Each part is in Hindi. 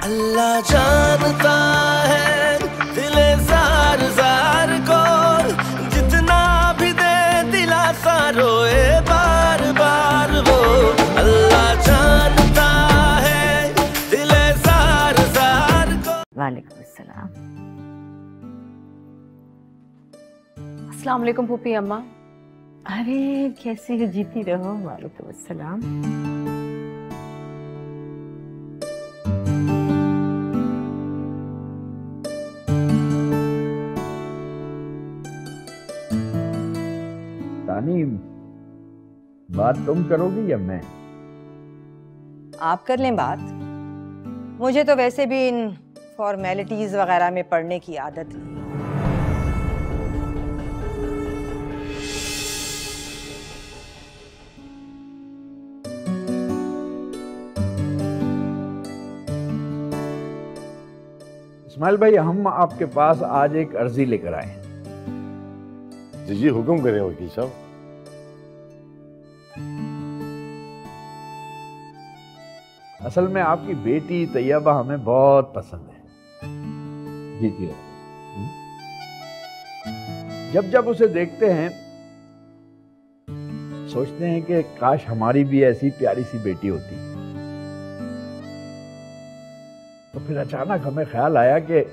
अल्लाह जानता है दिले जार जार को, जितना भी दे दिलासा रोए बार बार वो। अल्लाह जानता है दिले जार जार को। वालेकुम अस्सलाम। अस्सलाम वालेकुम फूफी अम्मा। अरे कैसी हो, जीती रहो। वालेकुम अस्सलाम। तानीम, बात तुम करोगी या मैं? आप कर लें बात। मुझे तो वैसे भी इन फॉर्मेलिटीज वगैरह में पढ़ने की आदत नहीं। इस्माइल भाई, हम आपके पास आज एक अर्जी लेकर आए हैं। जी जी, हुक्म करें वकील साहब। असल में आपकी बेटी तैयबा हमें बहुत पसंद है। जी जी। जब जब उसे देखते हैं सोचते हैं कि काश हमारी भी ऐसी प्यारी सी बेटी होती। तो फिर अचानक हमें ख्याल आया कि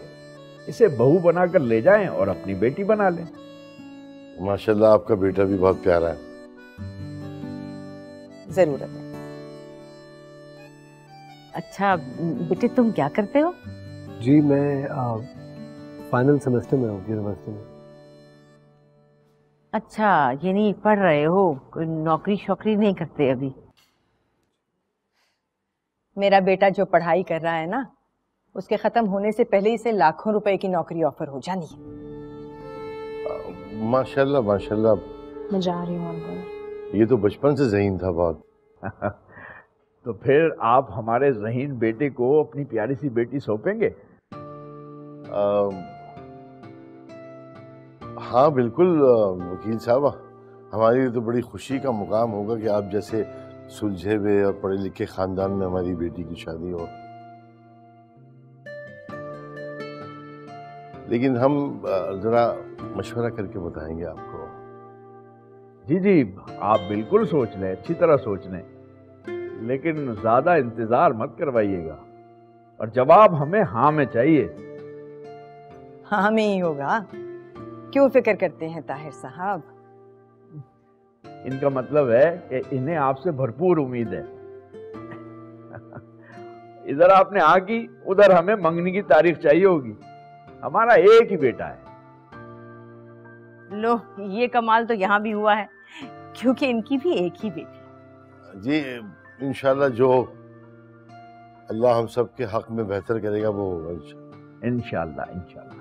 इसे बहू बनाकर ले जाएं और अपनी बेटी बना लें। माशाल्लाह, आपका बेटा भी बहुत प्यारा है। जरूरत है। अच्छा बेटे, तुम क्या करते हो? जी मैं फाइनल सेमेस्टर में हूँ यूनिवर्सिटी में। अच्छा, ये नहीं पढ़ रहे हो, कोई नौकरी शौकरी नहीं करते अभी? मेरा बेटा जो पढ़ाई कर रहा है ना, उसके खत्म होने से पहले इसे लाखों रुपए की नौकरी ऑफर हो जानी है। माशाल्लाह माशाल्लाह। मैं जा रही हूँ अंकल। ये तो बचपन से ज़हीन था बहुत। तो फिर आप हमारे ज़हीन बेटे को अपनी प्यारी सी बेटी सौंपेंगे? हाँ बिल्कुल वकील साहब, हमारे लिए तो बड़ी खुशी का मुकाम होगा कि आप जैसे सुलझे हुए और पढ़े लिखे खानदान में हमारी बेटी की शादी हो। लेकिन हम जरा मशवरा करके बताएंगे आपको। जी जी, आप बिल्कुल सोच लें, अच्छी तरह सोच लें, लेकिन ज्यादा इंतजार मत करवाइएगा और जवाब हमें हाँ में चाहिए। हाँ में ही होगा, क्यों फिक्र करते हैं ताहिर साहब? इनका मतलब है कि इन्हें आपसे भरपूर उम्मीद है। इधर आपने हाँ की, उधर हमें मंगनी की तारीख चाहिए होगी। हमारा एक ही बेटा है। लो, ये कमाल तो यहाँ भी हुआ है, क्योंकि इनकी भी एक ही बेटी। जी इंशाल्लाह जो अल्लाह हम सब के हक में बेहतर करेगा वो होगा इंशाल्लाह इंशाल्लाह।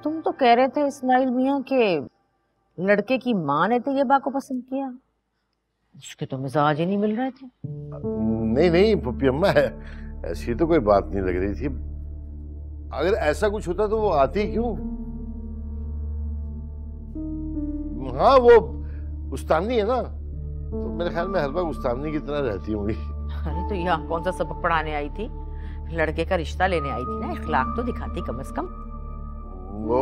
तुम तो कह रहे थे इस्माइल मियाँ के लड़के की माँ ने तैयबा को पसंद किया, उसके तो मिजाज ही नहीं मिल रहे थे। नहीं नहीं पप्पी अम्मा, ऐसी तो कोई बात नहीं लग रही थी। अगर ऐसा कुछ होता तो वो आती क्यों? हाँ वो उस्तानी है ना, तो मेरे ख्याल में हर वक्त उस्तानी की तरह रहती होंगी। अरे तो यहाँ कौन सा सबक पढ़ाने आई थी, लड़के का रिश्ता लेने आई थी ना, इखलाक तो दिखाती कम से कम। वो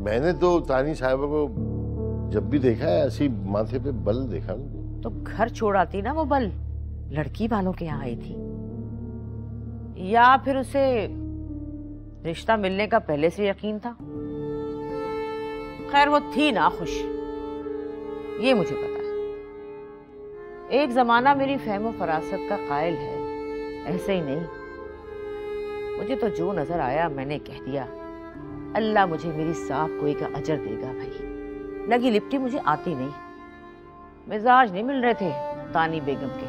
मैंने तो तानी साहिबा को जब भी देखा है ऐसी माथे पे बल देखा नहीं। तो घर छोड़ आती ना वो बल, लड़की वालों के यहाँ आई थी, या फिर उसे रिश्ता मिलने का पहले से यकीन था। खैर वो थी ना खुश, ये मुझे पता है। एक जमाना मेरी फहम व फरासत का कायल है, ऐसे ही नहीं। मुझे तो जो नजर आया मैंने कह दिया। अल्लाह मुझे मेरी साफ कोई का अजर देगा भाई। लगी लिपटी मुझे आती नहीं, मिजाज नहीं मिल रहे थे तानी बेगम के।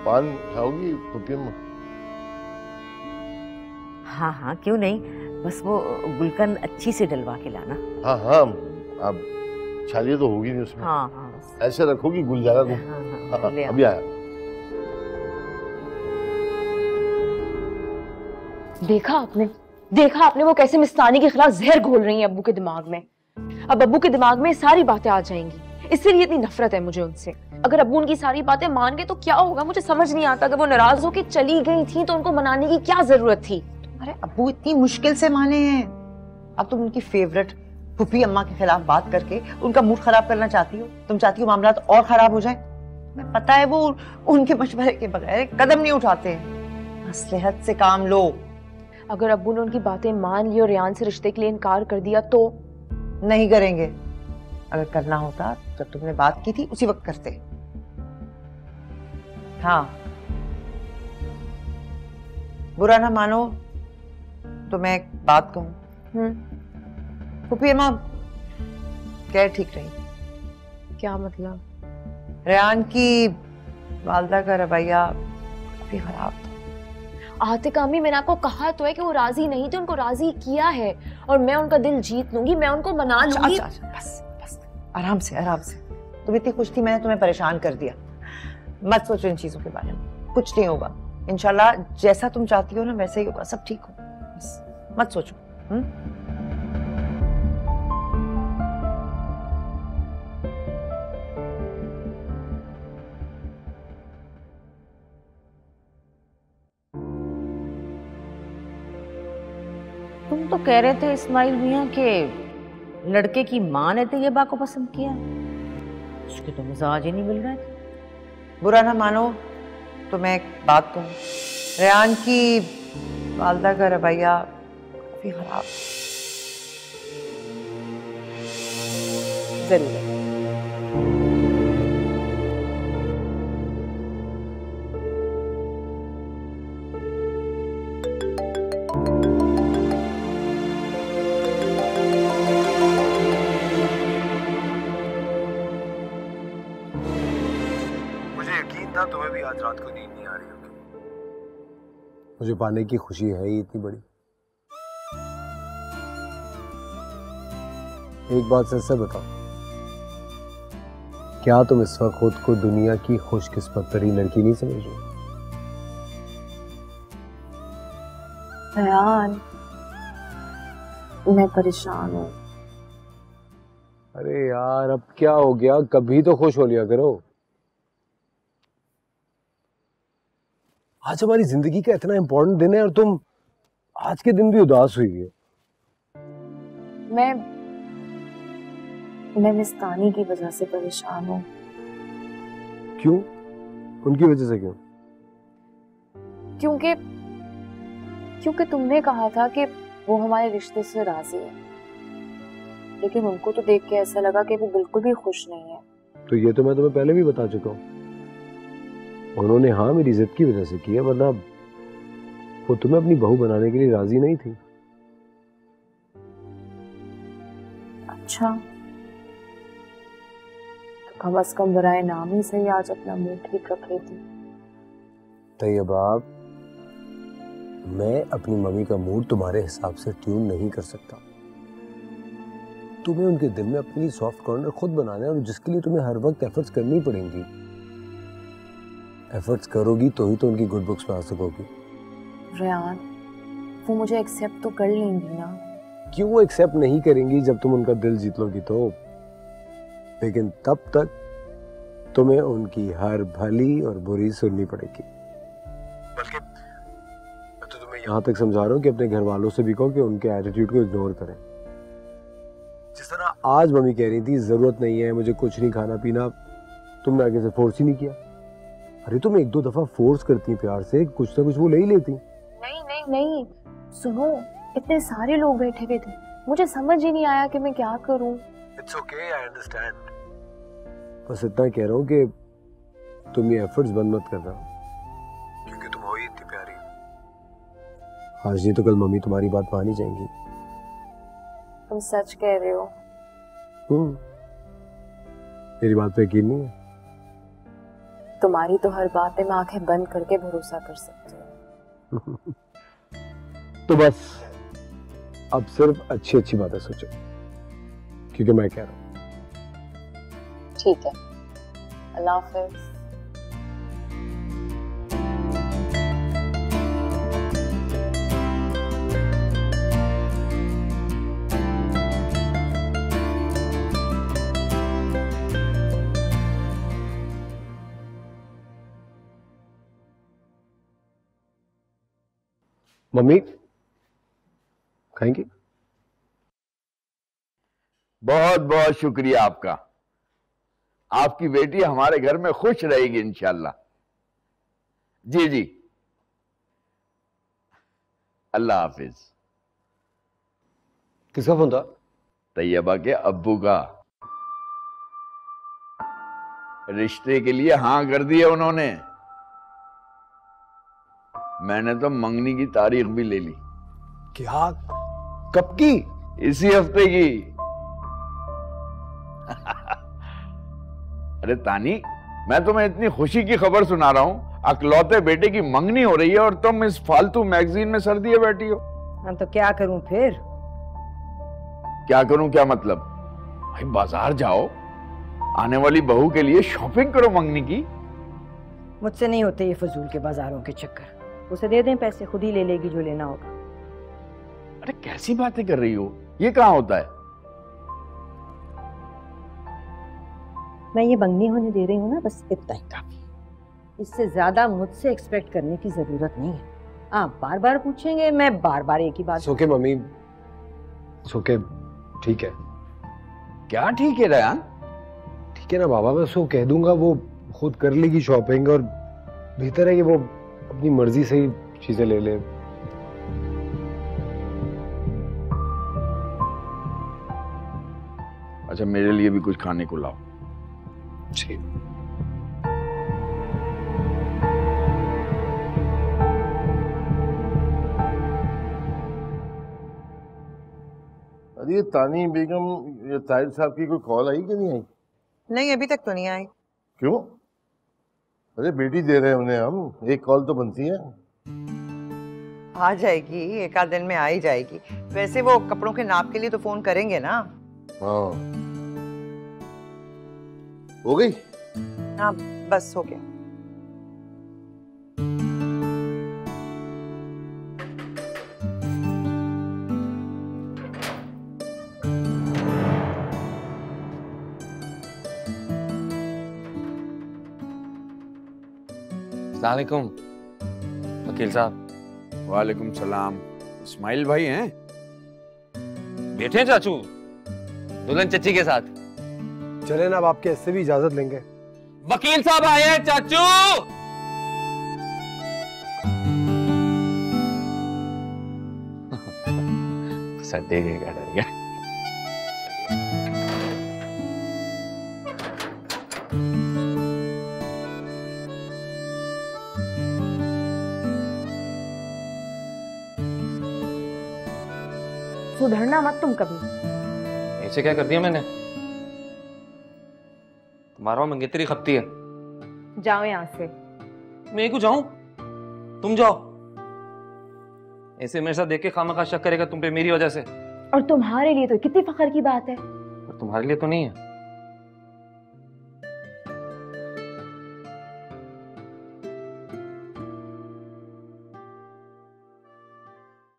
पान खाओगी पप्पी अम्मा? हाँ हाँ क्यों नहीं, बस वो गुलकंद अच्छी से डलवा के लाना। हाँ हाँ, अब छालिया तो होगी नहीं उसमें। हाँ हाँ बस। ऐसे रखोगी गुलजारा को। हाँ, हाँ, ले आओ। अभी आया। देखा आपने वो कैसे मिस्तानी के खिलाफ जहर घोल रही है अब्बू के दिमाग में। अब अब्बू के दिमाग में सारी बातें आ जाएंगी, इसलिए इतनी नफरत है मुझे उनसे। अगर अब्बू उनकी सारी बातें मान गए तो क्या होगा, मुझे समझ नहीं आता। अगर वो नाराज होकर चली गई थी तो उनको मनाने की क्या जरूरत थी? अरे अब्बू इतनी मुश्किल से माने हैं, अब तुम उनकी फेवरेट फूफी अम्मा के खिलाफ बात करके उनका मूड खराब करना चाहती हो? तुम चाहती हो मामला और खराब हो जाए? तुम्हें पता है वो उनके मशवरे के बगैर कदम नहीं उठाते हैं। मसलहत से काम लो। अगर अब्बू ने उनकी बातें मान ली और रेहान से रिश्ते के लिए इनकार कर दिया तो? नहीं करेंगे। अगर करना होता जब तुमने बात की थी उसी वक्त करते। हाँ, बुरा ना मानो तो मैं एक बात कहूं। फूफी अम्मा क्या ठीक रही? क्या मतलब? रेहान की वालदा का रवैया काफी खराब था। आतिका अम्मी, मैंने आपको कहा तो है कि वो राजी नहीं थे, उनको राजी किया है और मैं उनका दिल जीत लूंगी, मैं उनको मना लूंगी। अच्छा, बस आराम से आराम से। तुम इतनी खुश थी, मैंने तुम्हें परेशान कर दिया। मत सोचो इन चीजों के बारे में, कुछ नहीं होगा। इंशाल्लाह जैसा तुम चाहती हो ना वैसे ही होगा, सब ठीक हो। बस मत सोचो। तुम तो कह रहे थे इस्माइल मियाँ के लड़के की माँ ने तैयबा को पसंद किया, उसके तो मिजाज ही नहीं मिल रहे थे। बुरा ना मानो तो मैं एक बात कहूँ, रेहान की वालदा का रवैया काफी खराब जरूर है। तुम्हें भी आज रात को नींद नहीं आ रही होगी। मुझे पाने की खुशी है ही इतनी बड़ी। एक बात सच से बताओ, क्या तुम इस वक्त खुद को दुनिया की खुशकिस्मत तरीन लड़की नहीं समझ रही? रेहान, मैं परेशान हूँ। अरे यार अब क्या हो गया, कभी तो खुश हो लिया करो। आज हमारी जिंदगी का इतना इंपॉर्टेंट दिन है और तुम आज के दिन भी उदास हुई है। मैं मिस्तानी की वजह से परेशान हूँ। क्यों? उनकी वजह से क्यों? क्योंकि तुमने कहा था कि वो हमारे रिश्ते से राजी है, लेकिन उनको तो देख के ऐसा लगा कि वो बिल्कुल भी खुश नहीं है। तो ये तो मैं तुम्हें पहले भी बता चुका हूँ। उन्होंने हाँ मेरी जिद की वजह से किया, वरना वो तुम्हें अपनी बहू बनाने के लिए राजी नहीं थी। अच्छा, तो कम से कम बराए नाम ही सही आज अपना मुंह ठीक रख लेती। तैयबा, मैं अपनी मम्मी का मूड तुम्हारे हिसाब से ट्यून नहीं कर सकता। तुम्हें उनके दिल में अपने लिए सॉफ्ट कॉर्नर खुद बनाना है और जिसके लिए तुम्हें हर वक्त एफर्ट्स करनी पड़ेंगी। एफर्ट्स करोगी तो ही तो उनकी गुड बुक्स में आ सकोगी। रेहान, वो मुझे एक्सेप्ट तो कर लेंगी ना? क्यों एक्सेप्ट नहीं करेंगी जब तुम उनका दिल जीत लोगी तो? लेकिन तब तक तुम्हें उनकी हर भली और बुरी सुननी पड़ेगी। बल्कि मैं तो तुम्हें यहाँ तक समझा रहा हूँ कि अपने घर वालों से भी कहो कि उनके एटीट्यूड को इग्नोर करें। जिस तरह आज मम्मी कह रही थी जरूरत नहीं है मुझे कुछ नहीं खाना पीना, तुमने आगे से फोर्स ही नहीं किया। अरे तुम एक दो दफा फोर्स करती प्यार से, कुछ ना कुछ वो ले ही लेती। नहीं, सुनो, इतने सारे लोग बैठे हुए थे, मुझे समझ ही नहीं आया कि मैं क्या करूं। It's okay, I understand. बस इतना कह रहा हूँ कि तुम ये एफर्ट्स बंद मत करना, क्योंकि तुम हो ही इतनी प्यारी। आज नहीं तो कल मम्मी तुम्हारी बात मान ही जाएंगी। तुम सच कह रहे हो? मेरी बात पे यकीन नहीं है? तुम्हारी तो हर बात पे मैं आंखें बंद करके भरोसा कर सकती हूँ। तो बस अब सिर्फ अच्छी अच्छी बातें सोचो, क्योंकि मैं कह रहा हूँ। ठीक है, अल्लाह हाफिज। मम्मी खाएंगी? बहुत बहुत शुक्रिया आपका। आपकी बेटी हमारे घर में खुश रहेगी इंशाल्लाह। जी जी, अल्लाह हाफिज। किसका फोन था? तैयबा के अब्बू का। रिश्ते के लिए हाँ कर दी है उन्होंने। मैंने तो मंगनी की तारीख भी ले ली। क्या? कब की? इसी हफ्ते की। अरे तानी, मैं तुम्हें इतनी खुशी की खबर सुना रहा हूं, अकलौते बेटे की मंगनी हो रही है और तुम इस फालतू मैगजीन में सर दिए बैठी हो। हाँ तो क्या करूं फिर? क्या करूं क्या मतलब? भाई बाजार जाओ, आने वाली बहू के लिए शॉपिंग करो मंगनी की। मुझसे नहीं होते ये फजूल के बाजारों के चक्कर। उसे दे दें पैसे, खुद ही ले लेगी जो लेना होगा। अरे कैसी बातें कर रही हो, ये कहाँ होता है? मैं ये बंगनी होने दे रही हूँ ना, बस इतना ही काफी। इससे ज्यादा मुझसे एक्सपेक्ट करने की जरूरत नहीं है। आप बार बार पूछेंगे, मैं बार बार एक ही बात। सोके मम्मी, सोके, ठीक है। क्या ठीक है रयान? ठीक है ना बाबा, मैं उसको कह दूंगा, वो खुद कर लेगी शॉपिंग, और बेहतर है कि वो अपनी मर्जी से ही चीजें ले ले। अच्छा, मेरे लिए भी कुछ खाने को लाओ। जी। अरे ये तानी बेगम, ये ताहिर साहब की कोई कॉल आई कि नहीं आई? नहीं, अभी तक तो नहीं आई। क्यों? अरे बेटी दे रहे हैं उन्हें हम, एक कॉल तो बनती है। आ जाएगी, एक आध दिन में आ ही जाएगी। वैसे वो कपड़ों के नाप के लिए तो फोन करेंगे ना। हाँ, हो गई? हाँ, बस हो गया। अस्सलाम वालेकुम वकील साहब। वालेकुम सलाम। इस्माइल भाई हैं? बैठे हैं चाचू दुल्हन चच्ची के साथ। चले ना, अब आपके इससे भी इजाजत लेंगे। वकील साहब आए हैं चाचू। सड्डे के डर गया। सुधरना मत तुम कभी। ऐसे क्या कर दिया मैंने? तुम्हारा मंगेतरी खपती है। जाओ यहाँ से। मैं क्यों जाऊं? तुम जाओ। ऐसे मेरे साथ देख के खामखा शक करेगा तुम पे मेरी वजह से। और तुम्हारे लिए तो कितनी फख्र की बात है। पर तुम्हारे लिए तो नहीं है।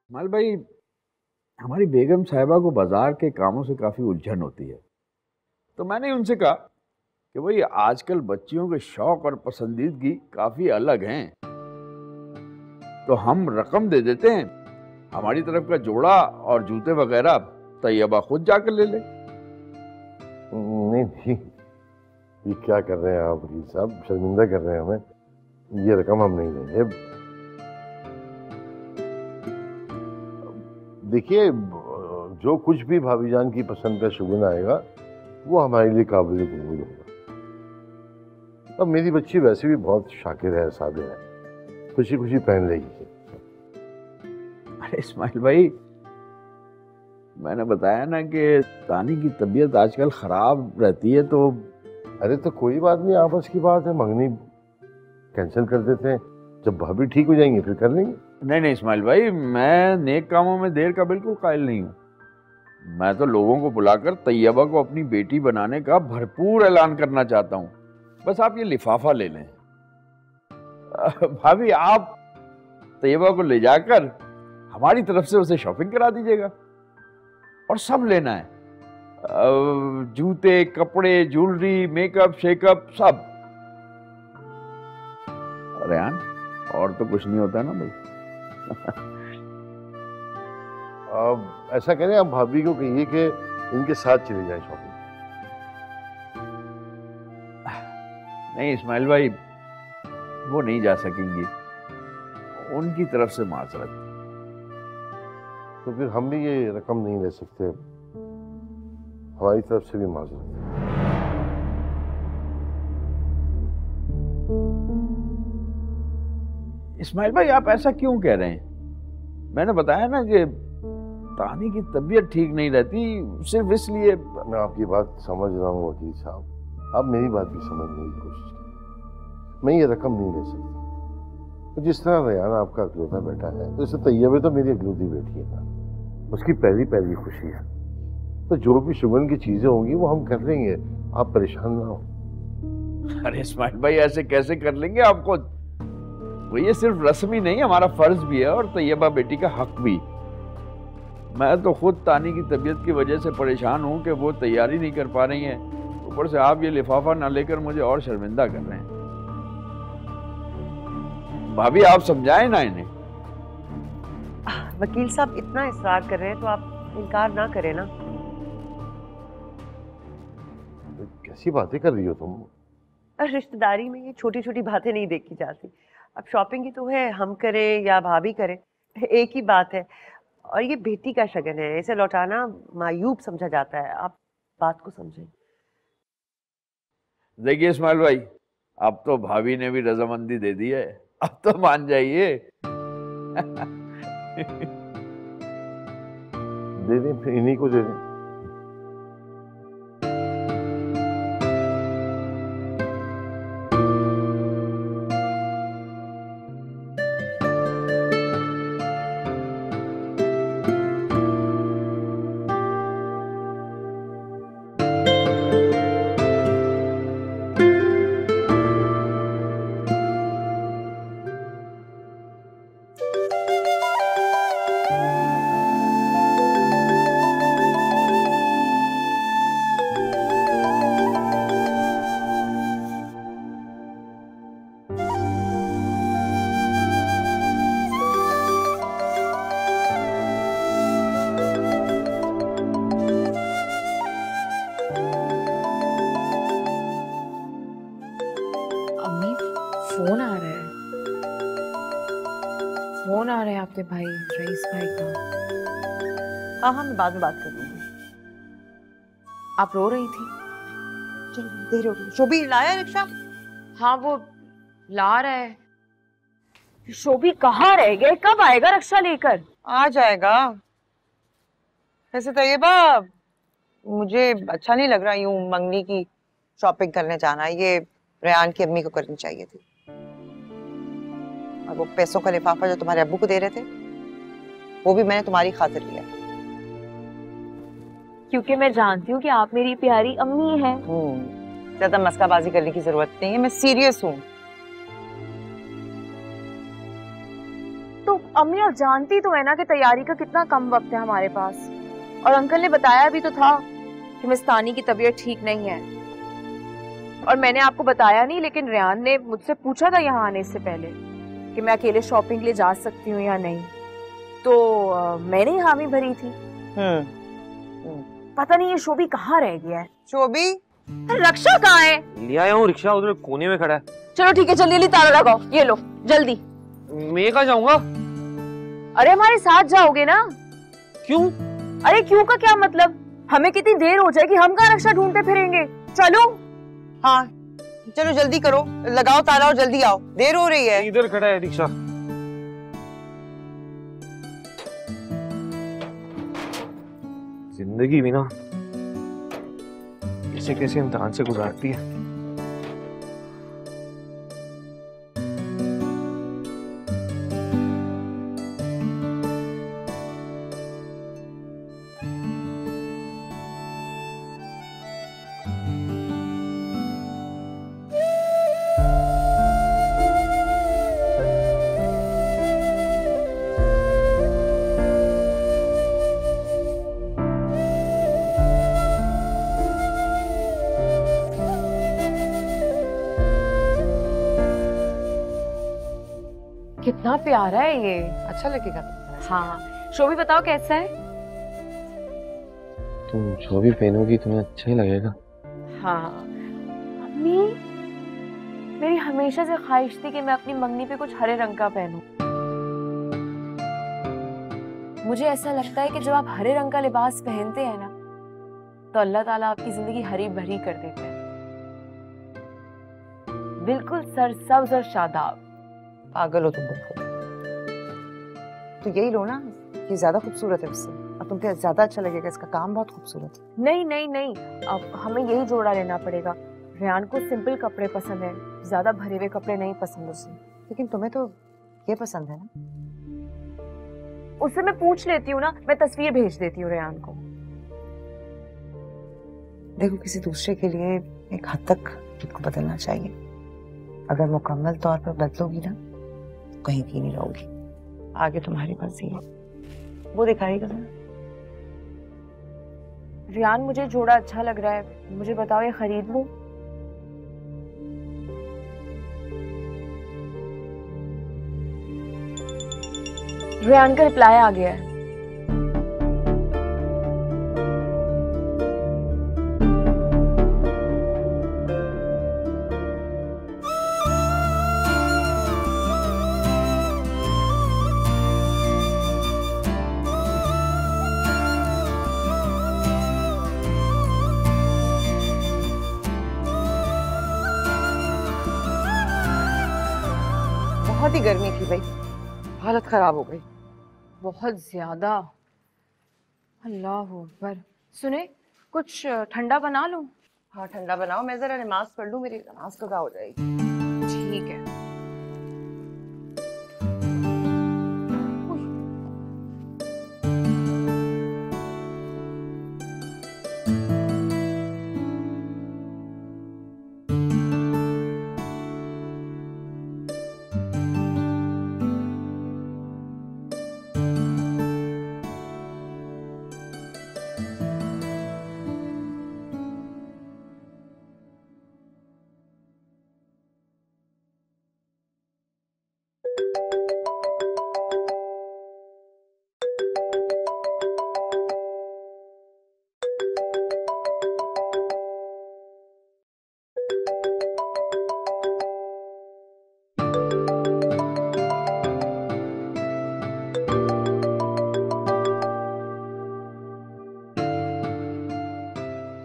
माल भाई, हमारी बेगम साहिबा को बाजार के कामों से काफी उलझन होती है, तो मैंने उनसे कहा कि भाई आजकल बच्चियों के शौक और पसंदीदगी काफी अलग हैं, तो हम रकम दे देते हैं, हमारी तरफ का जोड़ा और जूते वगैरह तैयबा खुद जाकर ले ले। नहीं नहीं, ये क्या कर रहे हैं आप वकील साहब? शर्मिंदा कर रहे हैं हमें। ये रकम हम नहीं देंगे। देखिए, जो कुछ भी भाभी जान की पसंद का शुगुन आएगा वो हमारे लिए काबिल कबूल होगा। अब मेरी बच्ची वैसे भी बहुत शाकिर है, सादे है, खुशी खुशी पहन लेगी। अरे इस्माइल भाई, मैंने बताया ना कि तानी की तबीयत आजकल खराब रहती है, तो अरे तो कोई बात नहीं, आपस की बात है, मंगनी कैंसिल कर देते हैं, जब भाभी ठीक हो जाएंगी फिर कर लेंगे। नहीं नहीं इस्माइल भाई, मैं नेक कामों में देर का बिल्कुल कायल नहीं हूँ। मैं तो लोगों को बुलाकर तैयबा को अपनी बेटी बनाने का भरपूर ऐलान करना चाहता हूँ। बस आप ये लिफाफा ले लें। भाभी आप तैयबा को ले जाकर हमारी तरफ से उसे शॉपिंग करा दीजिएगा, और सब लेना है, जूते, कपड़े, ज्वेलरी, मेकअप शेकअप सब। रेहान, और तो कुछ नहीं होता ना भाई। अब ऐसा करें, आप भाभी को कहिए कि इनके साथ चले जाएं शॉपिंग। नहीं इस्माइल भाई, वो नहीं जा सकेंगी, उनकी तरफ से माजरत। तो फिर हम भी ये रकम नहीं ले सकते, हमारी तरफ से भी माजरत। इस्माइल भाई आप ऐसा क्यों कह रहे हैं? मैंने बताया ना कि तानी की तबीयत ठीक नहीं रहती, सिर्फ इसलिए। मैं आपकी बात समझ रहा हूँ वकील साहब, आप मेरी बात भी समझने की कोशिश करें। मैं ये रकम नहीं ले सकता। तो जिस तरह रेहान आपका अकलौता बेटा है, तो इससे तैयबा तो मेरी अकलौती बेटी है ना, उसकी पहली पहली खुशी है। तो जो भी शुगन की चीजें होंगी वो हम कर लेंगे, आप परेशान ना हो। अरे इस्माइल भाई ऐसे कैसे कर लेंगे? आपको वो ये सिर्फ रस्मी नहीं, हमारा फर्ज भी है, और तैयबा बेटी का हक भी। मैं तो खुद तानी की तबीयत की वजह से परेशान हूँ कि वो तैयारी नहीं कर पा रही हैं, ऊपर से आप ये लिफाफा ना लेकर मुझे और शर्मिंदा कर रहे हैं। भाभी आप समझाएं ना इन्हें। वकील साहब इतना इसरार कर रहे हैं तो आप इनकार ना करें ना। कैसी बातें कर रही हो तुम? रिश्तेदारी में ये छोटी छोटी बातें नहीं देखी जाती। अब शॉपिंग ही तो है, हम करें या भाभी करें एक ही बात है। और ये बेटी का शगन है, इसे लौटाना मायूब समझा जाता है। आप बात को समझें। देखिए इस्माइल भाई, अब तो भाभी ने भी रजामंदी दे दी है, अब तो मान जाइए। दे दें, फिर इन्हीं को दे दें। फोन आ रहा है, फोन आ रहा है आपके भाई रईस भाई का। हाँ हाँ, मैं बाद में बात कर लूंगी। आप रो रही थी? चलो देर हो गई। शोभी लाया रिक्शा? हाँ वो ला रहा है। शोभी कहाँ रह गए? कब आएगा रिक्शा लेकर? आ जाएगा। वैसे तैयबा, मुझे अच्छा नहीं लग रहा यूं मंगनी की शॉपिंग करने जाना। ये रेहान की अम्मी को करनी चाहिए थी। और वो पैसों का लिफाफा जो तुम्हारे अब्बू को दे रहे थे, वो भी मैंने तुम्हारी खातिर लिया। क्योंकि मैं जानती हूँ कि आप मेरी प्यारी अम्मी हैं। ज्यादा मस्काबाजी करने की जरूरत नहीं है, मैं सीरियस हूँ। तो अम्मी आप जानती तो है ना कि तैयारी का कितना कम वक्त है हमारे पास। और अंकल ने बताया भी तो था कि मस्तानी की तबीयत ठीक नहीं है। और मैंने आपको बताया नहीं, लेकिन रेहान ने मुझसे पूछा था यहाँ आने से पहले कि मैं अकेले शॉपिंग के लिए जा सकती हूँ या नहीं। तो मैंने ही हामी भरी थी। पता नहीं ये शोभी कहाँ रह गया है। शोभी? रक्षा कहाँ है? ले आया हूँ, रिक्शा उधर कोने में खड़ा है। चलो ठीक है, जल्दी जल्दी ताला लगाओ। ये लो जल्दी। मैं कहाँ जाऊंगा? अरे हमारे साथ जाओगे ना? क्यों? अरे क्यों का क्या मतलब? हमें कितनी देर हो जाएगी, हम कहाँ रक्षा ढूंढते फिरेंगे। चलो। हाँ चलो जल्दी करो, लगाओ ताला और जल्दी आओ, देर हो रही है। इधर खड़ा है रिक्शा। जिंदगी भी ना कैसे कैसे इम्तिहान से गुजारती है। कितना प्यारा है ये। अच्छा लगेगा। हाँ, शोभी बताओ कैसा है? तुम जो भी पहनोगी तुम्हें अच्छा ही लगेगा। हाँ अम्मी, मेरी हमेशा से ख्वाहिश थी कि मैं अपनी मंगनी पे कुछ हरे रंग का पहनूं। मुझे ऐसा लगता है कि जब आप हरे रंग का लिबास पहनते हैं ना, तो अल्लाह ताला आपकी जिंदगी हरी भरी कर देता है, बिल्कुल सरसब्ज और शादाब। पागल हो तुम बिल्कुल। तो यही लो ना, ये ज्यादा खूबसूरत है उससे, और तुमको ज्यादा अच्छा लगेगा, इसका काम बहुत खूबसूरत है। नहीं नहीं नहीं, अब हमें यही जोड़ा लेना पड़ेगा। रेहान को सिंपल कपड़े पसंद है, ज्यादा भरे हुए कपड़े नहीं पसंद उसे। लेकिन तुम्हें तो ये पसंद है ना? उससे मैं पूछ लेती हूँ ना, मैं तस्वीर भेज देती हूँ रेहान को। देखो, किसी दूसरे के लिए एक हद तक खुद को बदलना चाहिए। अगर मुकम्मल तौर पर बदलोगी ना, तो कहीं की नहीं रहोगी। आगे तुम्हारी मर्जी है, वो दिखाएगा ना। रेहान, मुझे जोड़ा अच्छा लग रहा है, मुझे बताओ ये खरीद लूं? रेहान का रिप्लाई आ गया है। बहुत ही गर्मी थी भाई, हालत खराब हो गई। बहुत ज्यादा। अल्लाह अकबर। सुने, कुछ ठंडा बना लूं? हाँ ठंडा बनाओ, मैं जरा नमाज पढ़ लूं, मेरी नमाज कज़ा हो जाएगी। ठीक है।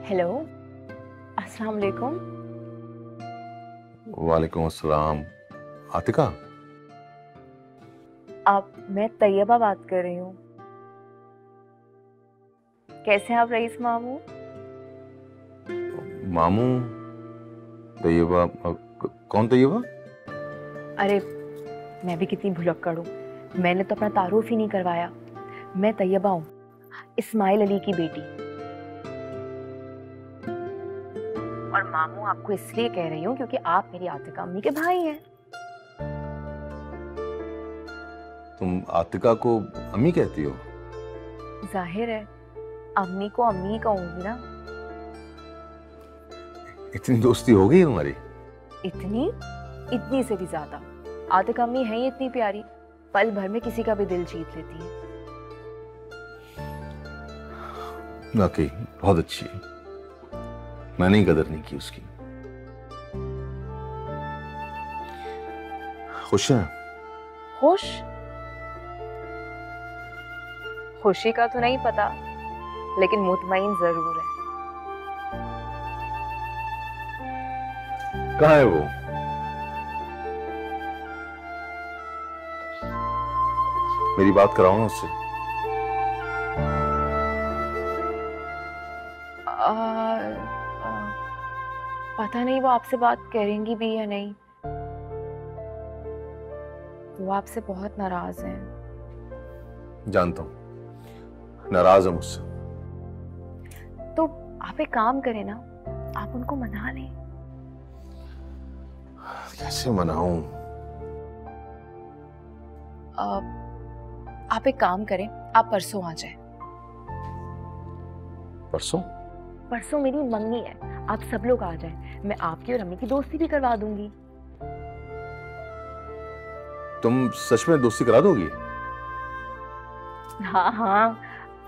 हेलो, अस्सलाम वालेकुम। वालेकुम अस्सलाम। आतिका? मैं तैयबा बात कर रही हूँ। कैसे हैं आप रईस मामू? मामू? तैयबा? कौन तैयबा? अरे मैं भी कितनी भुलक्कड़ हूँ, मैंने तो अपना तारुफ ही नहीं करवाया। मैं तैयबा हूँ, इस्माइल अली की बेटी। और मामू आपको इसलिए कह रही हूँ क्योंकि आप मेरी आतिका अम्मी के भाई हैं। तुम आतिका को अम्मी कहती हो? जाहिर है, अम्मी को अम्मी कहूंगी ना। इतनी दोस्ती हो गई तुम्हारी? इतनी से भी ज्यादा। आतिका अम्मी है ही इतनी प्यारी, पल भर में किसी का भी दिल जीत लेती है। वाकई बहुत अच्छी है, मैंने ही कदर नहीं की उसकी। खुश है? खुश? खुशी का तो नहीं पता, लेकिन मुतमईन जरूर है। कहाँ है वो? मेरी बात कराओ ना उससे। पता नहीं वो आपसे बात करेंगी भी या नहीं। वो आपसे बहुत नाराज हैं। जानता हूँ, नाराज है मुझसे। तो आप एक काम करें ना, आप उनको मना लें। कैसे मनाऊं? आप एक काम करें, आप परसों आ जाएं। परसों? परसों मेरी मंगनी है, आप सब लोग आ जाएं। मैं आपकी और अम्मी की दोस्ती भी करवा दूंगी। तुम सच में दोस्ती करा दोगी? हाँ हाँ,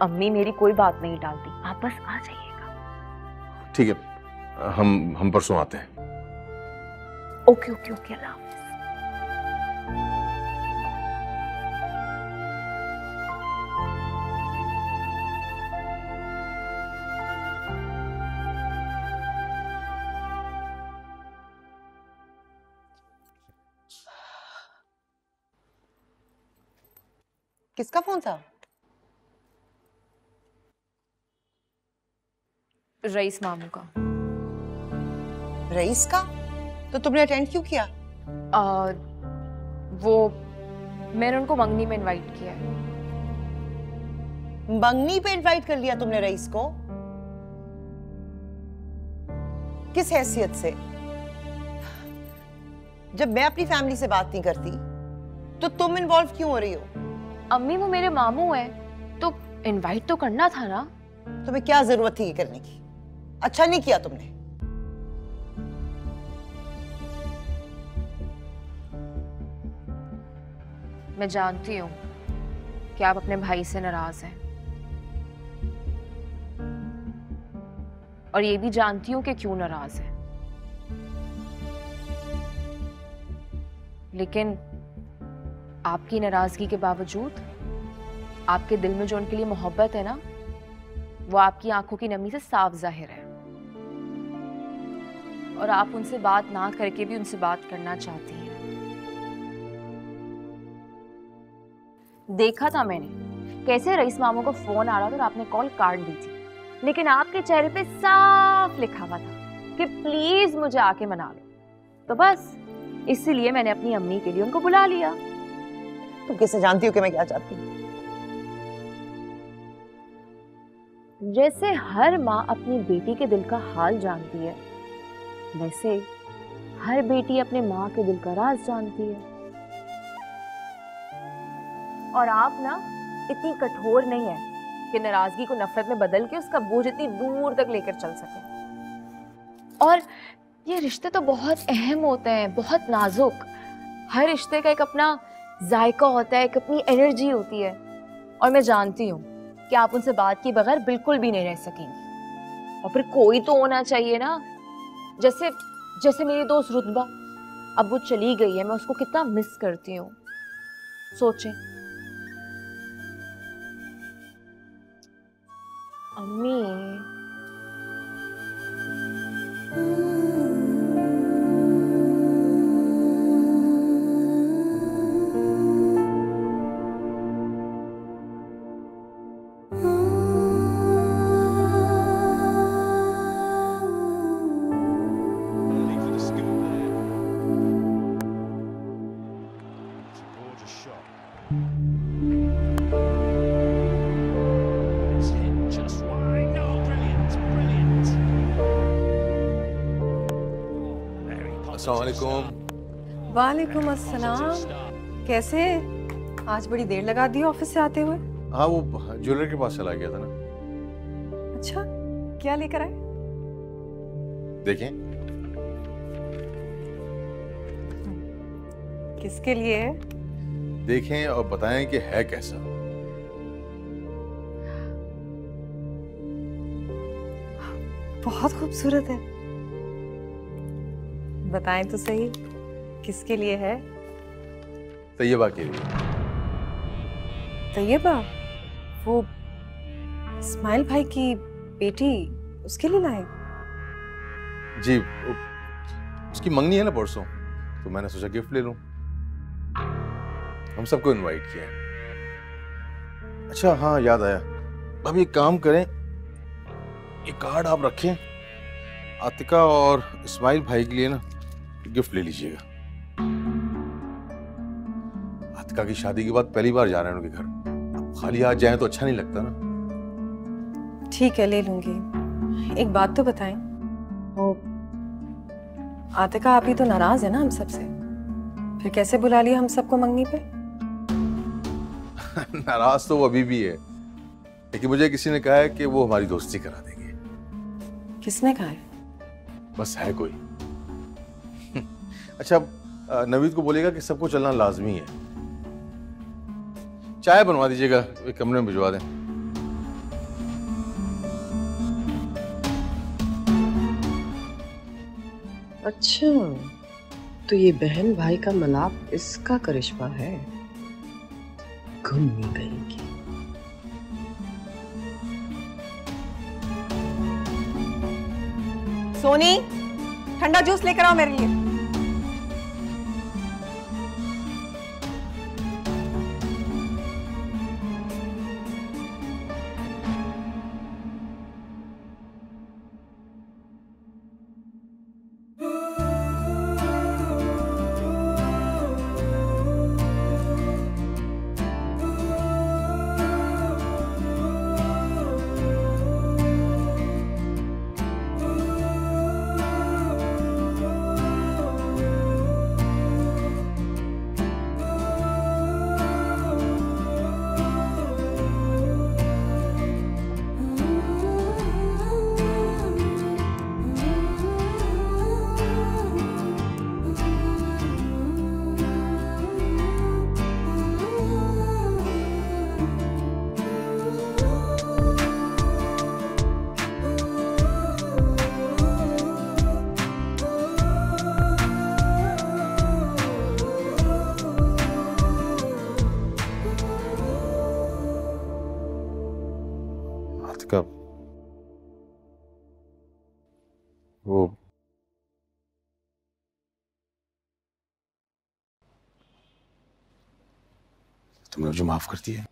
अम्मी मेरी कोई बात नहीं टालती, आप बस आ जाइएगा। ठीक है, हम परसों आते हैं। ओके ओके ओके, अल्लाह हाफ़िज़। किसका फोन था? रईस मामू का। रईस का? तो तुमने अटेंड क्यों किया? वो मैंने उनको मंगनी में इनवाइट किया है। मंगनी पे इनवाइट कर लिया तुमने रईस को? किस हैसियत से? जब मैं अपनी फैमिली से बात नहीं करती तो तुम इन्वॉल्व क्यों हो रही हो? अम्मी वो मेरे मामू हैं, तो इनवाइट तो करना था ना। तुम्हें क्या जरूरत थी ये करने की? अच्छा नहीं किया तुमने। मैं जानती हूँ कि आप अपने भाई से नाराज हैं, और ये भी जानती हूँ कि क्यों नाराज हैं। लेकिन आपकी नाराजगी के बावजूद आपके दिल में जो उनके लिए मोहब्बत है ना, वो आपकी आंखों की नमी से साफ जाहिर है। और आप उनसे बात ना करके भी उनसे बात करना चाहती हैं। देखा था मैंने कैसे रईस मामू को फोन आ रहा था और आपने कॉल काट दी थी, लेकिन आपके चेहरे पे साफ लिखा हुआ था कि प्लीज मुझे आके मना लो। तो बस इसीलिए मैंने अपनी अम्मी के लिए उनको बुला लिया। तुम कैसे जानती हो कि मैं क्या चाहती हूँ? जैसे हर माँ अपनी बेटी के दिल का हाल जानती है, वैसे हर बेटी अपने माँ के दिल का राज जानती है। और आप ना इतनी कठोर नहीं है कि नाराजगी को नफरत में बदल के उसका बोझ इतनी दूर तक लेकर चल सके। और ये रिश्ते तो बहुत अहम होते हैं, बहुत नाजुक। हर रिश्ते का एक अपना जायका होता है, एक अपनी एनर्जी होती है। और मैं जानती हूँ कि आप उनसे बात किए बगैर बिल्कुल भी नहीं रह सकेंगी। और फिर कोई तो होना चाहिए ना, जैसे मेरी दोस्त रुतबा। अब वो चली गई है, मैं उसको कितना मिस करती हूँ। सोचें, अम्मी। वालेकुम अस्सलाम। कैसे? आज बड़ी देर लगा दी ऑफिस से आते हुए। हाँ, वो ज्वेलर के पास चला गया था ना। अच्छा, क्या लेकर आए? देखें। किसके लिए है? देखें और बताएं कि है कैसा। बहुत खूबसूरत है। बताएं तो सही, किसके लिए है? तैयबा के लिए। तैयबा? वो इस्माइल भाई की बेटी, उसके लिए लाए? जी, उसकी मंगनी है ना परसों, तो मैंने सोचा गिफ्ट ले लूं। हम सबको इनवाइट किया है। अच्छा हाँ, याद आया। अब एक काम करें, एक कार्ड आप रखें, आतिका और इस्माइल भाई के लिए ना गिफ्ट ले लीजिएगा। आतिका की शादी के बाद पहली बार जा रहे हैं उनके घर, अब खाली हाथ जाएं तो अच्छा नहीं लगता ना। ठीक है, ले लूंगी। एक बात तो बताएं, आतिका आप ही तो नाराज है ना हम सबसे, फिर कैसे बुला लिया हम सबको मंगनी पे? नाराज तो वो अभी भी है, लेकिन मुझे किसी ने कहा है कि वो हमारी दोस्ती करा देंगे। किसने कहा है? बस है कोई। अच्छा, नवीद को बोलेगा कि सबको चलना लाजमी है। चाय बनवा दीजिएगा, एक कमरे में भिजवा दें। अच्छा, तो ये बहन भाई का मलाप इसका करिश्मा है। घूमनी गई। सोनी, ठंडा जूस लेकर आओ मेरे लिए। वो तुमने मुझे माफ कर दिया?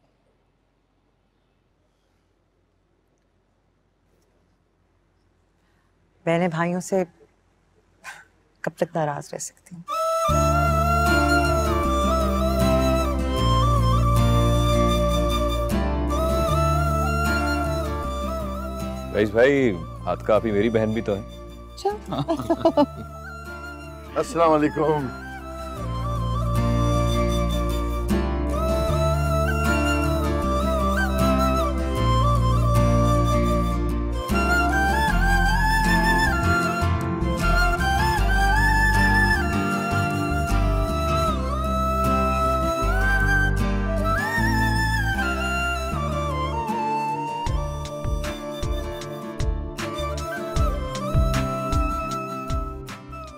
बहनें भाइयों से कब तक नाराज रह सकती हैं? रईस भाई, आतिका आप ही मेरी बहन भी तो है। अस्सलाम वालेकुम।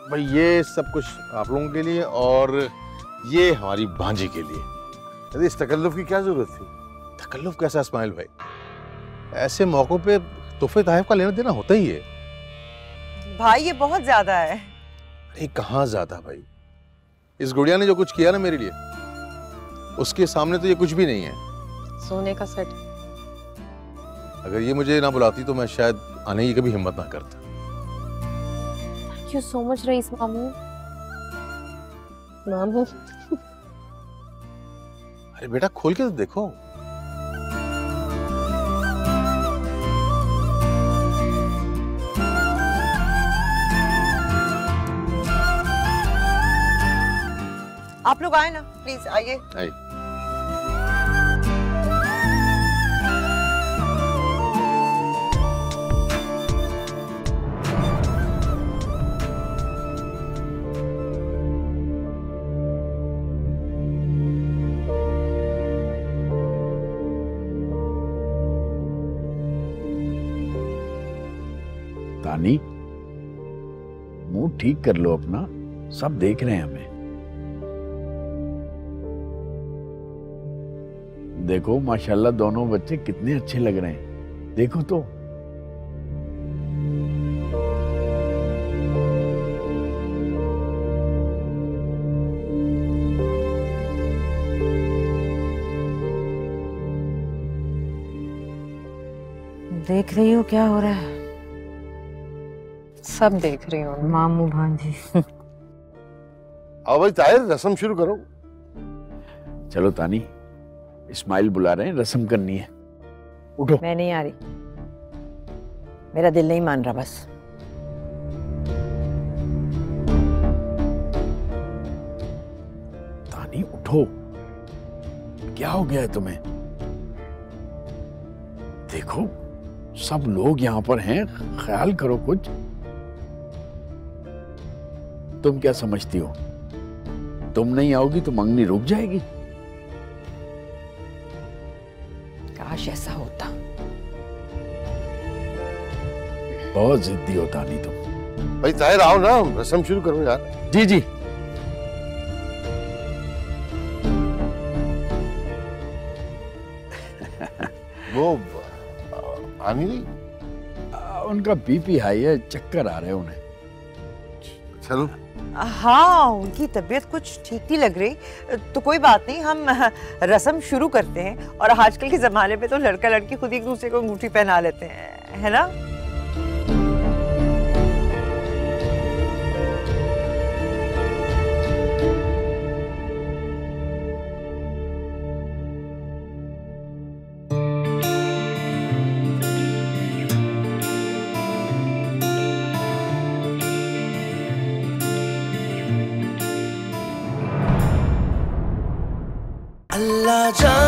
भाई ये सब कुछ आप लोगों के लिए और ये हमारी भांजी के लिए। अरे इस तकल्लुफ की क्या जरूरत थी? तकल्लुफ कैसा इस्माइल भाई? ऐसे मौकों पे तोहफे तोहफ का लेना देना होता ही है। भाई ये बहुत ज्यादा है। अरे कहाँ ज्यादा भाई, इस गुड़िया ने जो कुछ किया ना मेरे लिए, उसके सामने तो ये कुछ भी नहीं है। सोने का सेट। अगर ये मुझे ना बुलाती तो मैं शायद आने की कभी हिम्मत ना करता। Thank you so much, rice मामू। मामू। अरे बेटा खोल के तो देखो। आप लोग आए ना, प्लीज आइए। आइए। तानी, मुंह ठीक कर लो अपना, सब देख रहे हैं हमें। देखो माशाल्लाह दोनों बच्चे कितने अच्छे लग रहे हैं, देखो तो। देख रही हो क्या हो रहा है? सब देख रही हूँ मामू भांजी। आओ भाई ताहिर, रस्म शुरू करो। चलो तानी, इस्माइल बुला रहे हैं, रस्म करनी है। उठो। मैं नहीं आ रही, मेरा दिल नहीं मान रहा बस। रानी उठो, क्या हो गया है तुम्हें? देखो सब लोग यहां पर हैं, ख्याल करो कुछ। तुम क्या समझती हो, तुम नहीं आओगी तो मंगनी रुक जाएगी? काश ऐसा होता। बहुत जिद्दी होता नहीं तुम। भाई ताहिर आओ ना, रस्म शुरू करो यार। जी जी। वो आनी नहीं? उनका बीपी हाई है, चक्कर आ रहे हैं उन्हें। चलो। हाँ, उनकी तबीयत कुछ ठीक नहीं लग रही, तो कोई बात नहीं, हम रस्म शुरू करते हैं। और आजकल के जमाने में तो लड़का लड़की खुद एक दूसरे को अंगूठी पहना लेते हैं, है ना? अल्लाह जाने